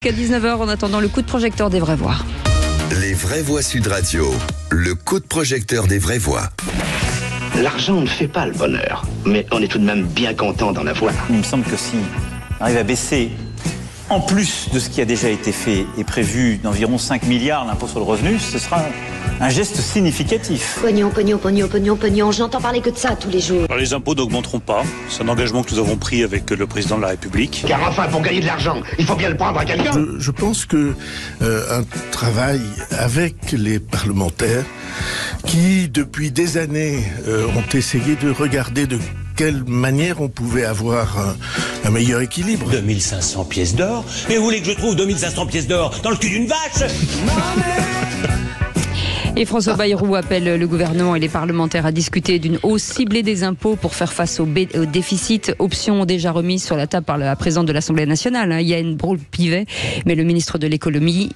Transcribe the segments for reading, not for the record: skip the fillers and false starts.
À 19h, en attendant le coup de projecteur des vraies voix. Les vraies voix Sud Radio, le coup de projecteur des vraies voix. L'argent ne fait pas le bonheur, mais on est tout de même bien content d'en avoir. Il me semble que si on arrive à baisser, en plus de ce qui a déjà été fait et prévu d'environ 5 milliards l'impôt sur le revenu, ce sera un geste significatif. Pognon, pognon, pognon, pognon, pognon, je n'entends parler que de ça tous les jours. Alors, les impôts n'augmenteront pas, c'est un engagement que nous avons pris avec le président de la République. Car enfin, pour gagner de l'argent, il faut bien le prendre à quelqu'un. Je pense que un travail avec les parlementaires qui, depuis des années, ont essayé de regarder de quelle manière on pouvait avoir un meilleur équilibre. 2500 pièces d'or. Mais vous voulez que je trouve 2500 pièces d'or dans le cul d'une vache? Et François Bayrou appelle le gouvernement et les parlementaires à discuter d'une hausse ciblée des impôts pour faire face au déficit. Option déjà remise sur la table par la présidente de l'Assemblée nationale, Yael Braun-Pivet. Mais le ministre de l'économie,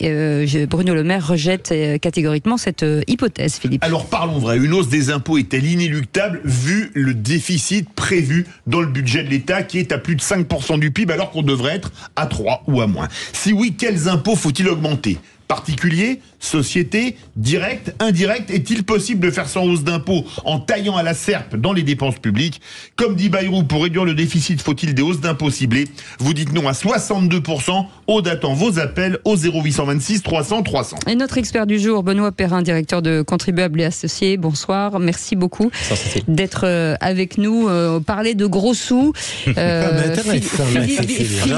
Bruno Le Maire, rejette catégoriquement cette hypothèse, Philippe. Alors parlons vrai, une hausse des impôts est-elle inéluctable vu le déficit prévu dans le budget de l'État qui est à plus de 5% du PIB alors qu'on devrait être à 3 ou à moins? Si oui, quels impôts faut-il augmenter? Particuliers, sociétés, directs, indirects, est-il possible de faire sans hausse d'impôts en taillant à la serpe dans les dépenses publiques? Comme dit Bayrou, pour réduire le déficit, faut-il des hausses d'impôts ciblées? Vous dites non à 62%. Aude attend vos appels au 0826 300 300. Et notre expert du jour, Benoît Perrin, directeur de Contribuables et Associés. Bonsoir, merci beaucoup d'être avec nous. Parler de gros sous. Philippe Bilger.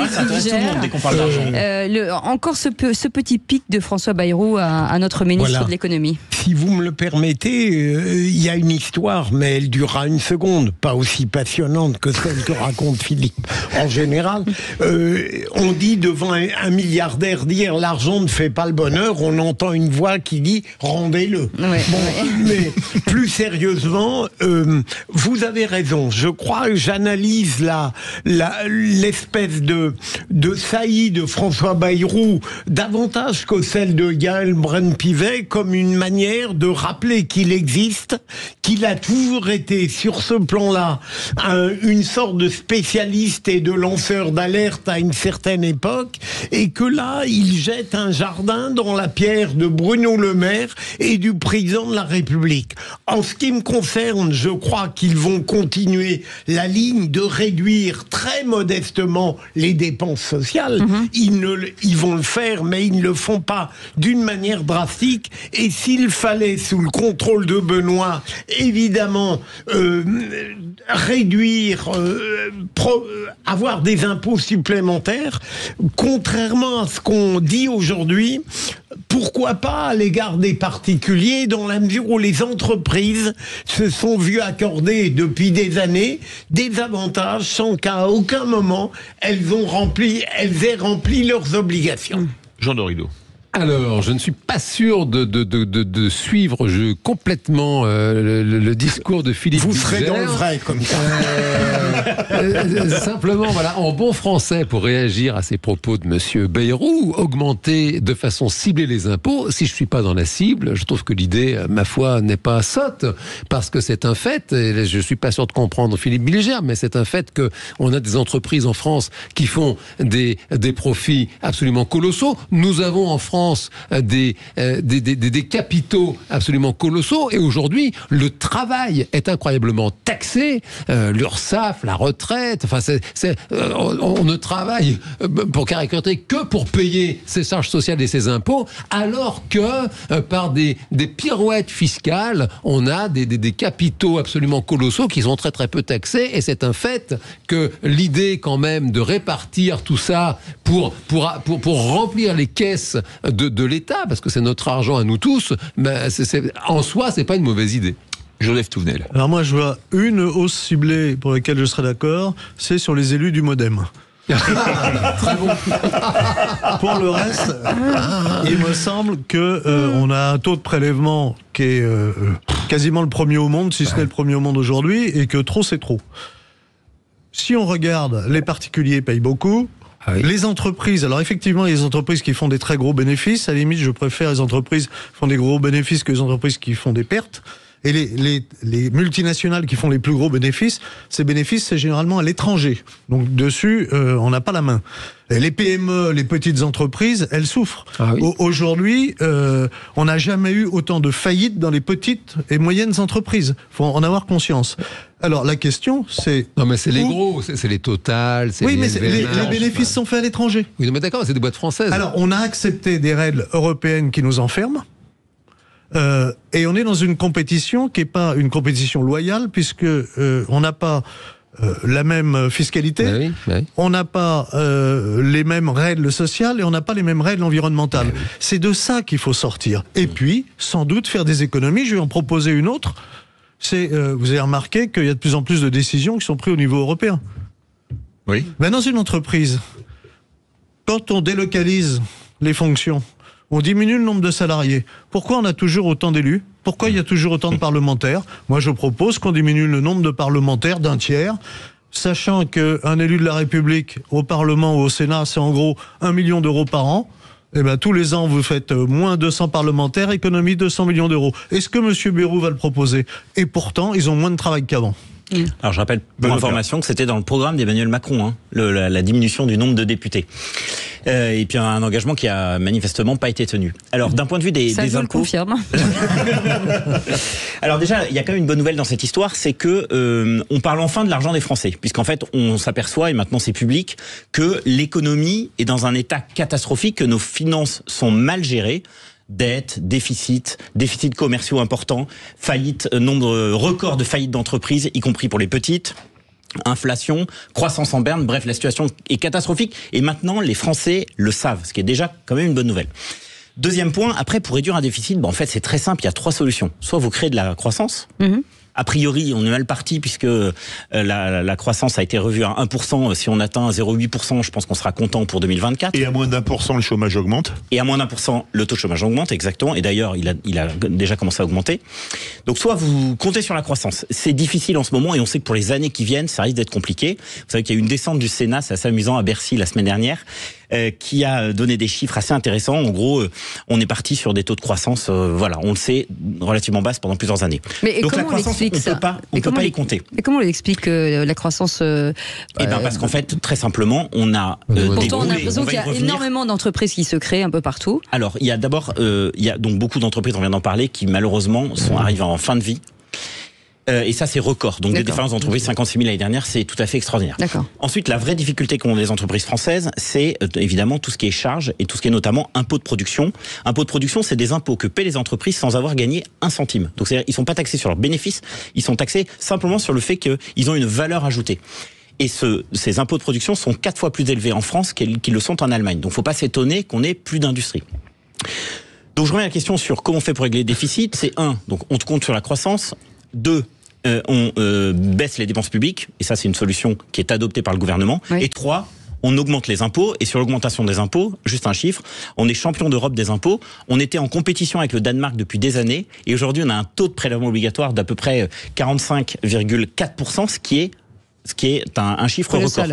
Encore ce petit pic de François Bayrou à notre ministre de l'économie. Si vous me le permettez, il y a une histoire, mais elle durera une seconde, pas aussi passionnante que celle que raconte Philippe. En général, on dit devant un milliardaire dire l'argent ne fait pas le bonheur, on entend une voix qui dit rendez-le. Mais plus sérieusement, vous avez raison. Je crois que j'analyse l'espèce de saillie de François Bayrou davantage que celle de Yael Braun-Pivet comme une manière de rappeler qu'il existe, qu'il a toujours été sur ce plan-là une sorte de spécialiste et de lanceur d'alerte à une certaine époque, et que là, il jette un jardin dans la pierre de Bruno Le Maire et du président de la République. En ce qui me concerne, je crois qu'ils vont continuer la ligne de réduire très modestement les dépenses sociales. Ils vont le faire, mais ils ne le font pas d'une manière drastique, et s'il fallait, sous le contrôle de Benoît, évidemment réduire, avoir des impôts supplémentaires, contrairement à ce qu'on dit aujourd'hui, pourquoi pas à l'égard des particuliers, dans la mesure où les entreprises se sont vues accorder depuis des années des avantages sans qu'à aucun moment elles aient rempli leurs obligations. Jean Dorido. Alors, je ne suis pas sûr de suivre complètement le discours de Philippe Bilger. Vous serez dans le vrai, comme ça. Simplement, voilà, en bon français, pour réagir à ces propos de Monsieur Bayrou, augmenter de façon ciblée les impôts. Si je suis pas dans la cible, je trouve que l'idée, ma foi, n'est pas sotte, parce que c'est un fait, et je suis pas sûr de comprendre Philippe Bilger, mais c'est un fait que on a des entreprises en France qui font des profits absolument colossaux. Nous avons en France des capitaux absolument colossaux, et aujourd'hui le travail est incroyablement taxé, l'URSSAF, la retraite, enfin on ne travaille, pour caricaturer, que pour payer ses charges sociales et ses impôts, alors que par des pirouettes fiscales on a des capitaux absolument colossaux qui sont très très peu taxés, et c'est un fait que l'idée quand même de répartir tout ça pour remplir les caisses de l'État, parce que c'est notre argent à nous tous, mais en soi, c'est pas une mauvaise idée. Joseph Touvenel. Alors moi, je vois une hausse ciblée pour laquelle je serais d'accord, c'est sur les élus du MoDem. Très bon. Pour le reste, il me semble que on a un taux de prélèvement qui est quasiment le premier au monde, si ce n'est le premier au monde aujourd'hui, et que trop c'est trop. Si on regarde, les particuliers payent beaucoup. Les entreprises, alors effectivement, les entreprises qui font des très gros bénéfices, à la limite, je préfère les entreprises qui font des gros bénéfices que les entreprises qui font des pertes. Et les multinationales qui font les plus gros bénéfices, ces bénéfices, c'est généralement à l'étranger. Donc dessus, on n'a pas la main. Et les PME, les petites entreprises, elles souffrent. Ah oui. Aujourd'hui, on n'a jamais eu autant de faillites dans les petites et moyennes entreprises. Il faut en avoir conscience. Alors la question, c'est... Non mais c'est les gros, c'est les Total, c'est oui, les mais les bénéfices sont faits à l'étranger. Oui, non, mais d'accord, c'est des boîtes françaises. Alors on a accepté des règles européennes qui nous enferment. Et on est dans une compétition qui n'est pas une compétition loyale, puisque on n'a pas la même fiscalité, on n'a pas les mêmes règles sociales et on n'a pas les mêmes règles environnementales. C'est de ça qu'il faut sortir. Et puis, sans doute, faire des économies. Je vais en proposer une autre. C'est, vous avez remarqué qu'il y a de plus en plus de décisions qui sont prises au niveau européen. Oui. Mais dans une entreprise, quand on délocalise les fonctions, on diminue le nombre de salariés. Pourquoi on a toujours autant d'élus ? Pourquoi il y a toujours autant de parlementaires ? Moi, je propose qu'on diminue le nombre de parlementaires d'un tiers, sachant qu'un élu de la République au Parlement ou au Sénat, c'est en gros 1 million d'euros par an. Eh ben, tous les ans, vous faites moins 200 parlementaires, économie 200 millions d'euros. Est-ce que M. Bayrou va le proposer ? Et pourtant, ils ont moins de travail qu'avant. Alors je rappelle pour information que c'était dans le programme d'Emmanuel Macron, hein, la diminution du nombre de députés. Et puis un engagement qui a manifestement pas été tenu. Alors d'un point de vue des impôts... Ça, je le confirme. Alors déjà, il y a quand même une bonne nouvelle dans cette histoire, c'est que on parle enfin de l'argent des Français, puisqu'en fait on s'aperçoit, et maintenant c'est public, que l'économie est dans un état catastrophique, que nos finances sont mal gérées. Dette, déficits commerciaux importants, faillite, nombre record de faillites d'entreprises, y compris pour les petites, inflation, croissance en berne, bref, la situation est catastrophique et maintenant les Français le savent, ce qui est déjà quand même une bonne nouvelle. Deuxième point, après pour réduire un déficit, en fait c'est très simple, il y a 3 solutions. Soit vous créez de la croissance, a priori, on est mal parti puisque la croissance a été revue à 1%. Si on atteint 0,8%, je pense qu'on sera content pour 2024. Et à moins d'1%, le chômage augmente. Et à moins d'1%, le taux de chômage augmente, exactement. Et d'ailleurs, il a déjà commencé à augmenter. Donc, soit vous comptez sur la croissance. C'est difficile en ce moment et on sait que pour les années qui viennent, ça risque d'être compliqué. Vous savez qu'il y a eu une descente du Sénat, c'est assez amusant, à Bercy la semaine dernière, qui a donné des chiffres assez intéressants. En gros, on est parti sur des taux de croissance, voilà, on le sait, relativement basses pendant plusieurs années. Mais donc comment la croissance, on peut pas y compter. Et comment on explique la croissance parce qu'en fait, très simplement, on a... pourtant, on a l'impression qu'il y a énormément d'entreprises qui se créent un peu partout. Alors, il y a d'abord, donc beaucoup d'entreprises, on vient d'en parler, qui malheureusement sont arrivées en fin de vie. Et ça, c'est record. Donc, des défaillances d'entreprises, 56 000 l'année dernière, c'est tout à fait extraordinaire. Ensuite, la vraie difficulté qu'ont les entreprises françaises, c'est évidemment tout ce qui est charges et tout ce qui est notamment impôts de production. Impôts de production, c'est des impôts que paient les entreprises sans avoir gagné 1 centime. Donc, c'est-à-dire, ils sont pas taxés sur leurs bénéfices, ils sont taxés simplement sur le fait qu'ils ont une valeur ajoutée. Et ces impôts de production sont 4 fois plus élevés en France qu'ils le sont en Allemagne. Donc, faut pas s'étonner qu'on ait plus d'industrie. Donc, je reviens à la question sur comment on fait pour régler les déficits. C'est 1, donc on compte sur la croissance. 2, on baisse les dépenses publiques, et ça c'est une solution qui est adoptée par le gouvernement. Et 3, on augmente les impôts, et sur l'augmentation des impôts, juste un chiffre, on est champion d'Europe des impôts, on était en compétition avec le Danemark depuis des années, et aujourd'hui on a un taux de prélèvement obligatoire d'à peu près 45,4%, ce qui est un chiffre record.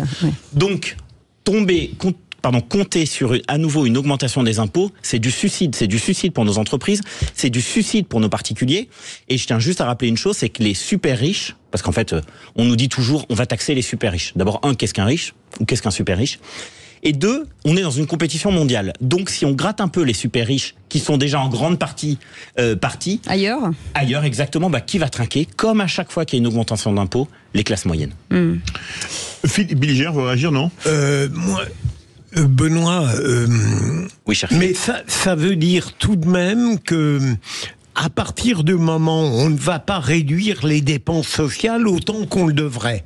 Donc, compter sur à nouveau une augmentation des impôts, c'est du suicide pour nos entreprises, c'est du suicide pour nos particuliers. Et je tiens juste à rappeler une chose, c'est que les super riches, parce qu'en fait, on nous dit toujours, on va taxer les super riches. D'abord, 1, qu'est-ce qu'un riche? Ou qu'est-ce qu'un super riche? Et 2, on est dans une compétition mondiale. Donc, si on gratte un peu les super riches, qui sont déjà en grande partie partis ailleurs, exactement, qui va trinquer? Comme à chaque fois qu'il y a une augmentation d'impôts, les classes moyennes. Philippe Billiger veut réagir, non? Moi... Benoît, oui, mais ça veut dire tout de même que à partir du moment où on ne va pas réduire les dépenses sociales autant qu'on le devrait,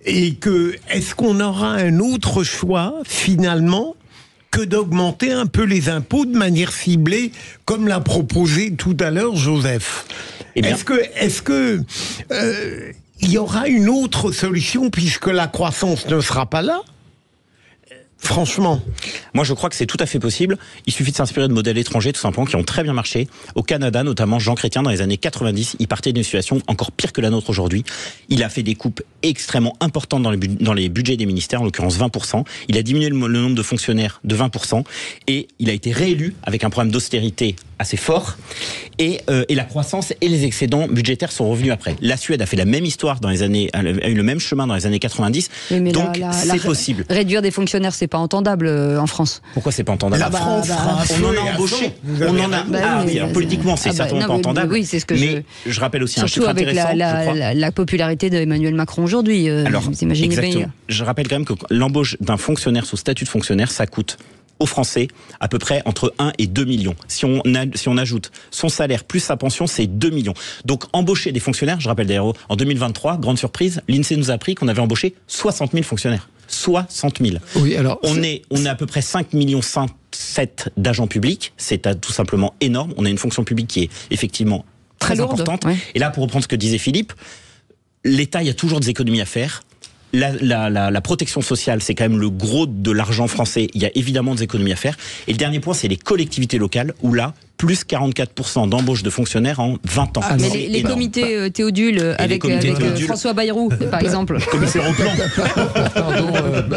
et que est-ce qu'on aura un autre choix finalement que d'augmenter un peu les impôts de manière ciblée, comme l'a proposé tout à l'heure Joseph? Est-ce que il y aura une autre solution puisque la croissance ne sera pas là? Franchement. Moi, je crois que c'est tout à fait possible. Il suffit de s'inspirer de modèles étrangers, tout simplement, qui ont très bien marché. Au Canada, notamment, Jean Chrétien, dans les années 90, il partait d'une situation encore pire que la nôtre aujourd'hui. Il a fait des coupes extrêmement importantes dans les budgets des ministères, en l'occurrence 20%. Il a diminué le nombre de fonctionnaires de 20%. Et il a été réélu avec un programme d'austérité assez fort. Et la croissance et les excédents budgétaires sont revenus après. La Suède a fait la même histoire a eu le même chemin dans les années 90. Oui, mais donc, c'est possible. Réduire des fonctionnaires, c'est c'est pas entendable en France. Pourquoi c'est pas entendable? La France on en a embauché. On en a. Alors, politiquement, c'est certainement pas entendable. Oui, c'est ce que je rappelle aussi un chiffre surtout avec intéressant. la popularité d'Emmanuel Macron aujourd'hui. Vous imaginez exactement. bien. Je rappelle quand même que l'embauche d'un fonctionnaire sous statut de fonctionnaire, ça coûte aux Français à peu près entre 1 et 2 millions. Si on ajoute son salaire plus sa pension, c'est 2 millions. Donc embaucher des fonctionnaires, je rappelle d'ailleurs, en 2023, grande surprise, l'INSEE nous a appris qu'on avait embauché 60 000 fonctionnaires. 60 000. Oui, alors on est à peu près 5,7 millions d'agents publics. C'est tout simplement énorme. On a une fonction publique qui est effectivement très importante. Ouais. Et là, pour reprendre ce que disait Philippe, l'État, il y a toujours des économies à faire. La protection sociale, c'est quand même le gros de l'argent français. Il y a évidemment des économies à faire. Et le dernier point, c'est les collectivités locales, où là, plus 44% d'embauche de fonctionnaires en 20 ans. Mais les comités Théodule avec François Bayrou, par exemple. Commissaire au plan.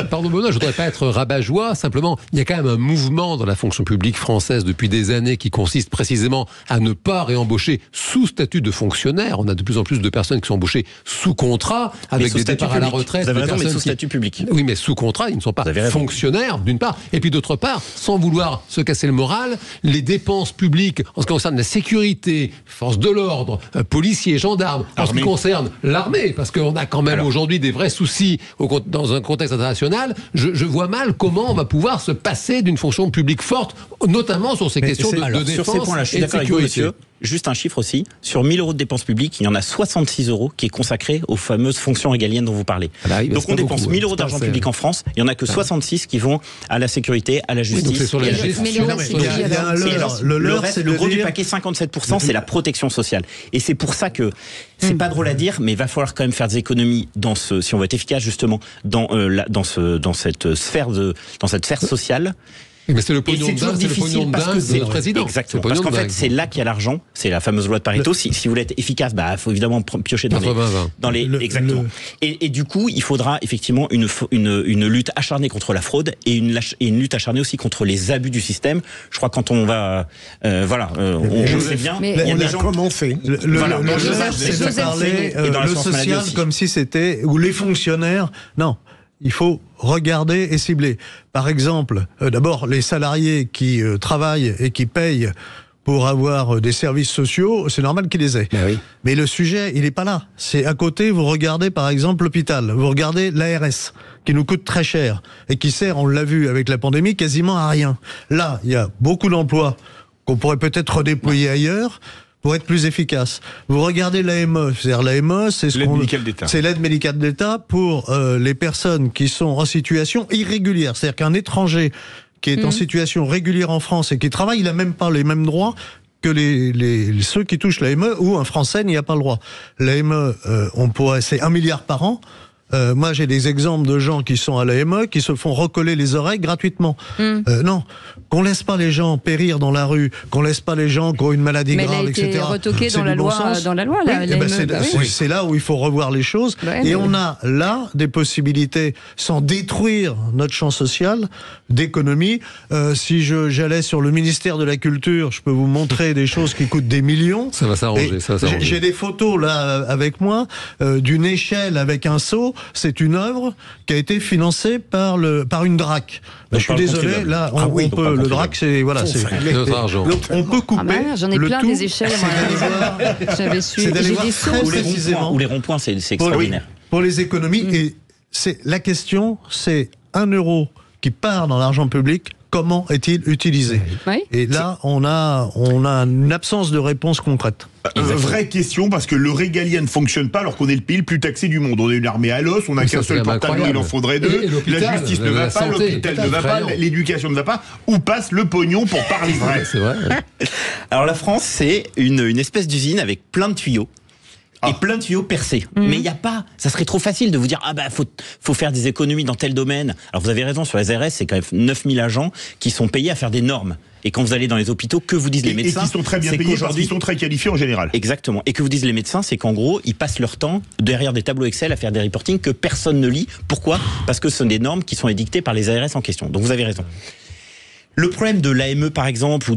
Pardon, Benoît, je voudrais pas être rabat-joie. Simplement, il y a quand même un mouvement dans la fonction publique française depuis des années qui consiste précisément à ne pas réembaucher sous statut de fonctionnaire. On a de plus en plus de personnes qui sont embauchées sous contrat, avec des départs à la retraite. Vous avez raison, mais sous statut public. Oui, mais sous contrat, ils ne sont pas fonctionnaires, d'une part. Et puis d'autre part, sans vouloir se casser le moral, les dépenses publiques en ce qui concerne la sécurité, forces de l'ordre, policiers, gendarmes, en ce qui concerne l'armée, parce qu'on a quand même aujourd'hui des vrais soucis dans un contexte international, je vois mal comment on va pouvoir se passer d'une fonction publique forte, notamment sur ces questions de défense sur ces points-là, je suis d'accord avec vous, monsieur. Juste un chiffre aussi, sur 1 000 euros de dépenses publiques, il y en a 66 euros qui est consacré aux fameuses fonctions régaliennes dont vous parlez. Donc on dépense 1 000 euros d'argent public en France, il n'y en a que 66 qui vont à la sécurité, à la justice. Oui, le gros du paquet, 57%, c'est la protection sociale. Et c'est pour ça que, c'est pas drôle à dire, mais il va falloir quand même faire des économies si on veut être efficace justement, dans cette sphère sociale. Mais c'est le pognon de dingue de notre président. Exactement. Parce qu'en fait, c'est là qu'il y a l'argent. C'est la fameuse loi de Pareto. Si vous voulez être efficace, il faut évidemment piocher dans les exactement. Et du coup, il faudra effectivement une lutte acharnée contre la fraude et une lutte acharnée aussi contre les abus du système. Je crois que quand on va, on sait bien. Mais on a commencé. Le Joseph, c'est de parler le social comme si c'était ou les fonctionnaires. Non. Il faut regarder et cibler. Par exemple, d'abord, les salariés qui travaillent et qui payent pour avoir des services sociaux, c'est normal qu'ils les aient. Oui. Mais le sujet, il n'est pas là. C'est à côté, vous regardez par exemple l'hôpital, vous regardez l'ARS, qui nous coûte très cher et qui sert, on l'a vu avec la pandémie, quasiment à rien. Là, il y a beaucoup d'emplois qu'on pourrait peut-être redéployer ailleurs, pour être plus efficace. Vous regardez l'AME, c'est-à-dire l'AME, c'est l'aide médicale d'État pour les personnes qui sont en situation irrégulière. C'est-à-dire qu'un étranger qui est en situation régulière en France et qui travaille, il n'a même pas les mêmes droits que ceux qui touchent l'AME, ou un Français n'y a pas le droit. L'AME, c'est 1 milliard par an. Moi, j'ai des exemples de gens qui sont à l'AME, qui se font recoller les oreilles gratuitement. Non, qu'on laisse pas les gens périr dans la rue, qu'on laisse pas les gens qui ont une maladie grave, etc. Mais elle a été retoquée dans la loi. C'est là où il faut revoir les choses. Et on a là des possibilités, sans détruire notre champ social, d'économie. Si j'allais sur le ministère de la Culture, je peux vous montrer des choses qui coûtent des millions. Ça va s'arranger. J'ai des photos là avec moi d'une échelle avec un seau. C'est une œuvre qui a été financée par une DRAC. Je suis désolé, là, le DRAC, c'est notre argent. On peut couper. J'en ai plein des échelles. J'avais su. C'est d'aller voir très précisément. Ou les ronds-points, c'est extraordinaire. Pour les économies, et la question, c'est 1 euro qui part dans l'argent public. Comment est-il utilisé ? Et là, on a une absence de réponse concrète. Vraie question, parce que le régalien ne fonctionne pas alors qu'on est le pays le plus taxé du monde. On a une armée à l'os, on n'a qu'un seul porte-avions, il en faudrait 2. La justice ne va pas, l'hôpital ne va pas, l'éducation ne va pas. Où passe le pognon pour parler vrai ? C'est vrai. Alors la France, c'est une espèce d'usine avec plein de tuyaux. Et plein de tuyaux percés. Mais il n'y a pas... Ça serait trop facile de vous dire faut faire des économies dans tel domaine. Alors vous avez raison, sur les ARS, c'est quand même 9000 agents qui sont payés à faire des normes. Et quand vous allez dans les hôpitaux, que vous disent les médecins... Et qui sont très bien payés parce qu'ils sont très qualifiés en général. Exactement. Et que vous disent les médecins, c'est qu'en gros, ils passent leur temps derrière des tableaux Excel à faire des reportings que personne ne lit. Pourquoi ? Parce que ce sont des normes qui sont édictées par les ARS en question. Donc vous avez raison. Le problème de l'AME, par exemple,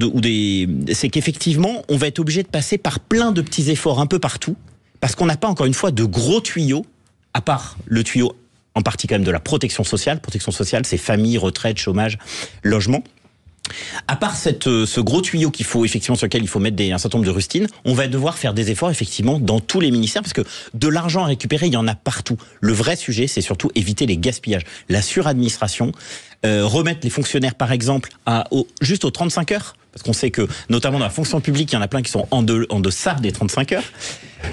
c'est qu'effectivement, on va être obligé de passer par plein de petits efforts un peu partout, parce qu'on n'a pas, encore une fois, de gros tuyaux, à part le tuyau en partie quand même de la protection sociale. Protection sociale, c'est famille, retraite, chômage, logement. À part ce gros tuyau qu'il faut effectivement sur lequel il faut mettre un certain nombre de rustines, on va devoir faire des efforts effectivement dans tous les ministères parce que de l'argent à récupérer, il y en a partout. Le vrai sujet, c'est surtout éviter les gaspillages, la suradministration, remettre les fonctionnaires par exemple juste aux 35 heures. Parce qu'on sait que, notamment dans la fonction publique, il y en a plein qui sont en deçà des 35 heures.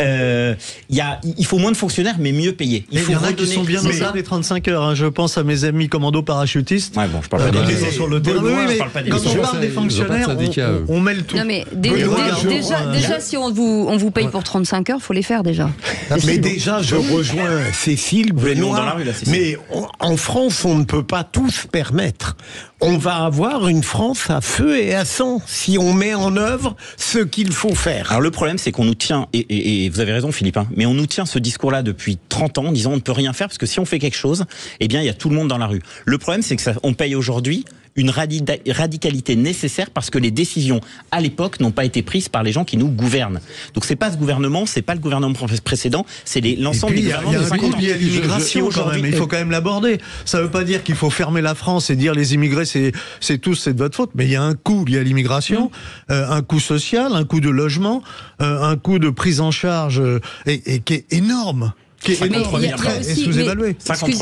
Il faut moins de fonctionnaires, mais mieux payés. Il y en a qui sont bien au-delà des 35 heures. Hein. Je pense à mes amis commando parachutistes. Ouais, bon, je parle pas des sur le terrain. Quand on parle des fonctionnaires, on mêle tout. Non, mais déjà, si on vous paye pour 35 heures, il faut les faire déjà. Mais déjà, je rejoins Cécile, Benoît. Mais en France, on ne peut pas tout se permettre. On va avoir une France à feu et à sang si on met en œuvre ce qu'il faut faire. Alors le problème, c'est qu'on nous tient, et vous avez raison Philippe, mais on nous tient ce discours-là depuis 30 ans en disant on ne peut rien faire parce que si on fait quelque chose, eh bien il y a tout le monde dans la rue. Le problème, c'est que on paye aujourd'hui une radicalité nécessaire parce que les décisions à l'époque n'ont pas été prises par les gens qui nous gouvernent. Donc c'est pas ce gouvernement, c'est pas le gouvernement précédent, c'est l'ensemble des gouvernements de 50 ans. Il y a l'immigration quand même, il faut quand même l'aborder. Ça veut pas dire qu'il faut fermer la France et dire les immigrés c'est de votre faute, mais il y a un coût lié à l'immigration, un coût social, un coût de logement, un coût de prise en charge et qui est énorme. Qui est 53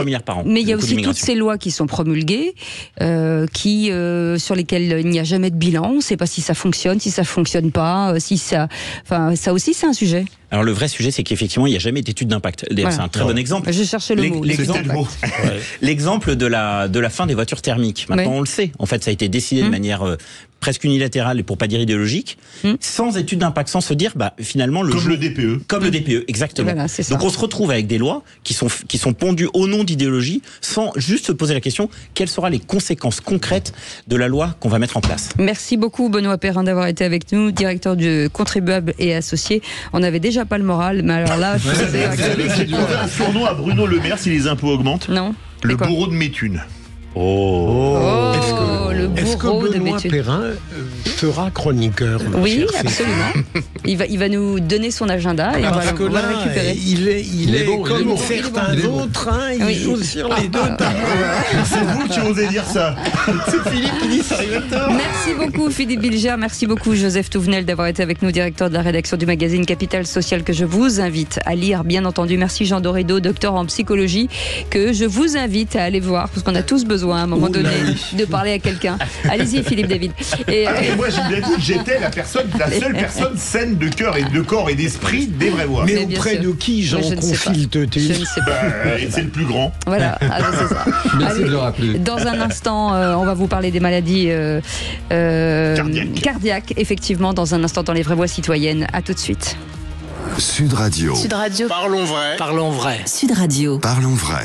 milliards par an. Mais il y a aussi toutes ces lois qui sont promulguées, sur lesquelles il n'y a jamais de bilan. On ne sait pas si ça fonctionne, si ça ne fonctionne pas, ça aussi c'est un sujet. Alors le vrai sujet, c'est qu'effectivement, il n'y a jamais d'étude d'impact. Voilà. C'est un très bon exemple. Je cherchais le mot. L'exemple de la fin des voitures thermiques. Maintenant, on le sait. En fait, ça a été décidé de manière presque unilatérale, et pour pas dire idéologique, sans étude d'impact, sans se dire, finalement, le DPE. Comme le DPE, exactement. Voilà, donc on se retrouve avec des lois qui sont pondues au nom d'idéologie, sans juste se poser la question, quelles seront les conséquences concrètes de la loi qu'on va mettre en place. Merci beaucoup, Benoît Perrin, d'avoir été avec nous, directeur du Contribuable et Associés. On avait déjà pas le moral, mais alors là, j'ai trouvé un surnom à Bruno Le Maire si les impôts augmentent. Non. Le bourreau de Méthune. Est-ce que Benoît Perrin sera chroniqueur? Oui, absolument. Il va nous donner son agenda et on va le récupérer. Il est bon, comme certains autres, il joue sur les deux tables. C'est vous qui osez dire ça. C'est Philippe qui dit ça arrive tard. Merci beaucoup Philippe Bilger, merci beaucoup Joseph Touvenel d'avoir été avec nous, directeur de la rédaction du magazine Capital Social, que je vous invite à lire, bien entendu. Merci Jean Dorédo, docteur en psychologie, que je vous invite à aller voir, parce qu'on a tous besoin à un moment donné de parler à quelqu'un. Allez-y Philippe David. Moi j'étais la seule personne saine de cœur et de corps et d'esprit des vraies voix. Mais auprès de qui Jean consulte-t-il? Je ne sais pas. C'est le plus grand. Voilà, c'est ça. Merci de le rappeler. Dans un instant, on va vous parler des maladies cardiaques, effectivement, dans un instant dans les vraies voix citoyennes. À tout de suite. Sud Radio. Sud Radio. Parlons vrai. Parlons vrai. Sud Radio. Parlons vrai.